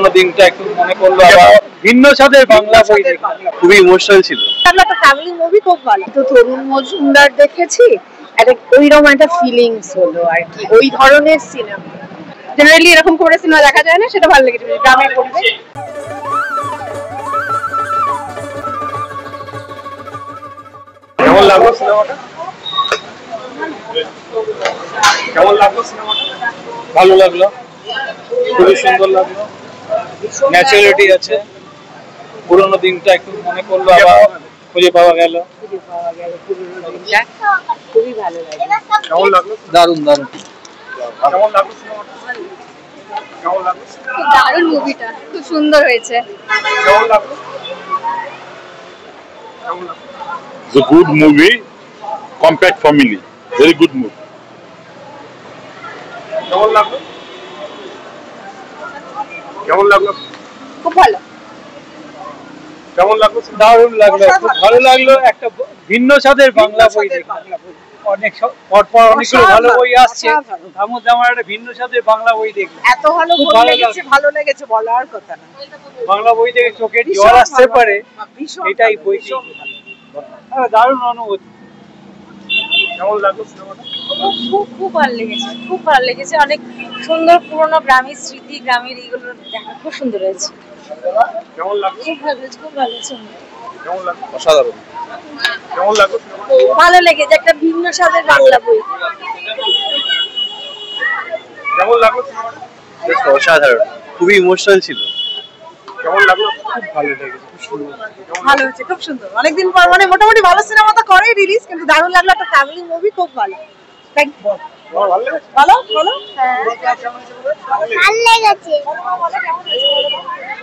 পুরোনো দিনটা একটু মনে করলো, আবার ভিন্ন স্বাদের বাংলা বই খুবই ইমোশনাল ছিল। একটা ফ্যামিলি মুভি খুব ভালো। তো তরুণ মজুমদার দেখেছি, ওইরকম একটা ফিলিংস হলো আর কি, ওই ধরনের সিনেমা। জেনারেলি এরকম করে সিনেমা দেখা যায় না, সেটা ভালো লেগেছে। গ্রামের পরিবেশ। কেমন লাগলো সিনেমাটা? কেমন লাগলো সিনেমাটা? ভালো লাগলো, খুবই সুন্দর লাগলো, ন্যাচারালিটি আছে, পুরোনো দিনটা একটু মনে করলো, আবার খুঁজে পাওয়া গেল। খুবই ভালো লাগে। কেমন লাগলো? দারুণ দারুণ। কেমন লাগলো সিনেমাটা? কেমন লাগলো? খুব দারুণ মুভিটা, খুব সুন্দর হয়েছে। কেমন লাগলো? কেমন লাগলো? It's a good movie, compact family, very good movie. কেমন লাগলো? কেমন লাগলো? খুব ভালো। কেমন লাগলো? দারুণ লাগলো, খুব ভালো লাগলো। একটা ভিন্ন স্বাদের বাংলা বই অনেক পরপর অনেকগুলো ভালো বই আসছে, তার মধ্যে আমার একটা ভিন্ন স্বাদের বাংলা বই দেখলাম। এত ভালো ভালো লেগেছে বলার কথা না। বাংলা বই থেকে চোখে জল আসতে পারে, এটাই বই। দারুণ অনুভূতি। কেমন লাগলো সিনেমাটা? খুব খুব ভালো লেগেছে, খুব ভালো লেগেছে। অনেক সুন্দর পুরোনো গ্রামের স্মৃতি, গ্রামের এইগুলো দেখা খুব সুন্দর হয়েছে। কেমন লাগলো? খুব ভালো হয়েছে, খুব ভালো হয়েছে। কেমন লাগলো? অসাধারণ। কেমন লাগলো? ভালো লেগেছে, একটা ভিন্ন স্বাদের বাংলা বই। কেমন লাগলো সিনেমাটা? অসাধারণ, খুবই ইমোশনাল ছিল। কেমন লাগলো? খুব ভালো লেগেছে, খুব সুন্দর। ভালো হয়েছে, খুব সুন্দর। অনেকদিন পর মানে মোটামুটি ভালো সিনেমা তো করেই রিলিজ, কিন্তু দারুণ লাগলো। একটা ফ্যামিলি মুভি, খুব ভালো। Thank you. ভালো লেগেছে? ভালো ভালো। হ্যাঁ ভালো লেগেছে,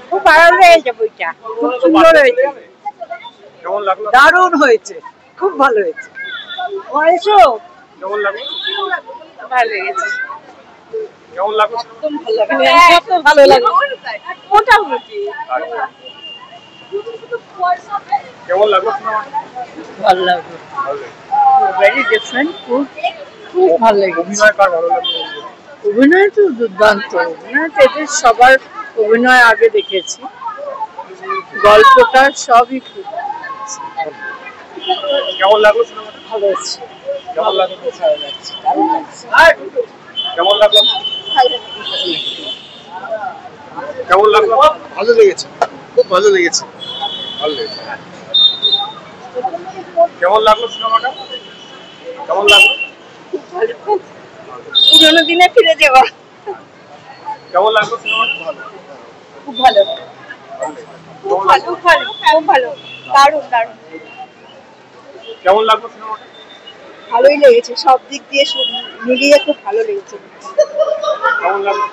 খুব ভালো লেগেছে বইটা, খুব সুন্দর হয়েছে। কেমন লাগলো? দারুণ হয়েছে, খুব ভালো হয়েছে। হয়েছো? কেমন লাগলো? ভালো লেগেছে, কেমন লাগলো? একদম ভালো লাগলো, একদম ভালো লাগলো মোটামুটি। কেমন লাগলো সিনেমাটা? ভালো লাগলো, ভেরি ডিফারেন্ট, খুব খুব ভালো লেগেছে। অভিনয় কার ভালো লাগলো? অভিনয় তো দুর্দান্ত। অভিনয় তো এদের সবার অভিনয় আগে দেখেছি, গল্পটা সবই খুব কেমন লাগলো সিনেমাটা? ভালো হচ্ছে। কেমন লাগলো? ভালো লাগছে, দারুণ লাগছে। কেমন লাগলো? কেমন লাগলো? ভালো লেগেছে, খুব ভালো লেগেছে। ভালো লেগেছে। কেমন লাগলো সিনেমাটা? কেমন লাগলো? পুরোনো দিনে ফিরে যাওয়া। কেমন লাগলো সিনেমাটা? ভালো, খুব ভালো, খুব ভালো, খুব ভালো, খুব ভালো, দারুণ দারুণ। কেমন লাগলো সিনেমাটা? ভালোই লেগেছে, সব দিক দিয়ে মিলিয়ে খুব ভালো লেগেছে। কেমন লাগলো?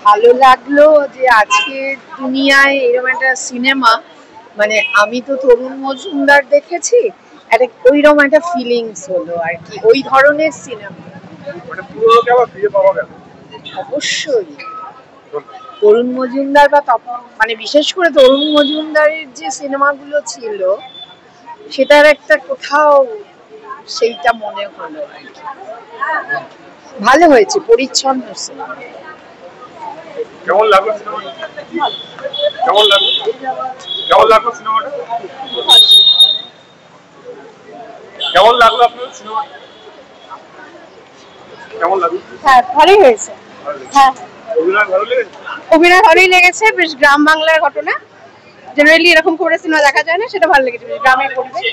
ভালো লাগলো যে আজকের দুনিয়ায় এরকম একটা সিনেমা, মানে আমি তো তরুণ মজুমদার দেখেছি, ওইরকম একটা ফিলিংস হলো আর কি, ওই ধরনের সিনেমা। মানে পুরোনোকে আবার ফিরে পাওয়া গেল। অবশ্যই তরুণ মজুমদার বা মানে বিশেষ করে তরুণ মজুমদারের যে সিনেমাগুলো ছিল, সেটার একটা কোথাও সেইটা মনে হলো আর কি। ভালো হয়েছে, পরিচ্ছন্ন সিনেমা। কেমন লাগলো সিনেমাটা? কেমন লাগলো? কেমন লাগলো সিনেমাটা? কেমন লাগলো আপনার সিনেমাটা? কেমন লাগলো? হ্যাঁ ভালোই হয়েছে। হ্যাঁ অভিনয় ভালো লেগেছে? অভিনয় ভালোই লেগেছে, বেশ গ্রাম বাংলার ঘটনা। জেনারেলি এরকম করে সিনেমা দেখা যায় না, সেটা ভালো লেগেছে। গ্রামের পরিবেশ।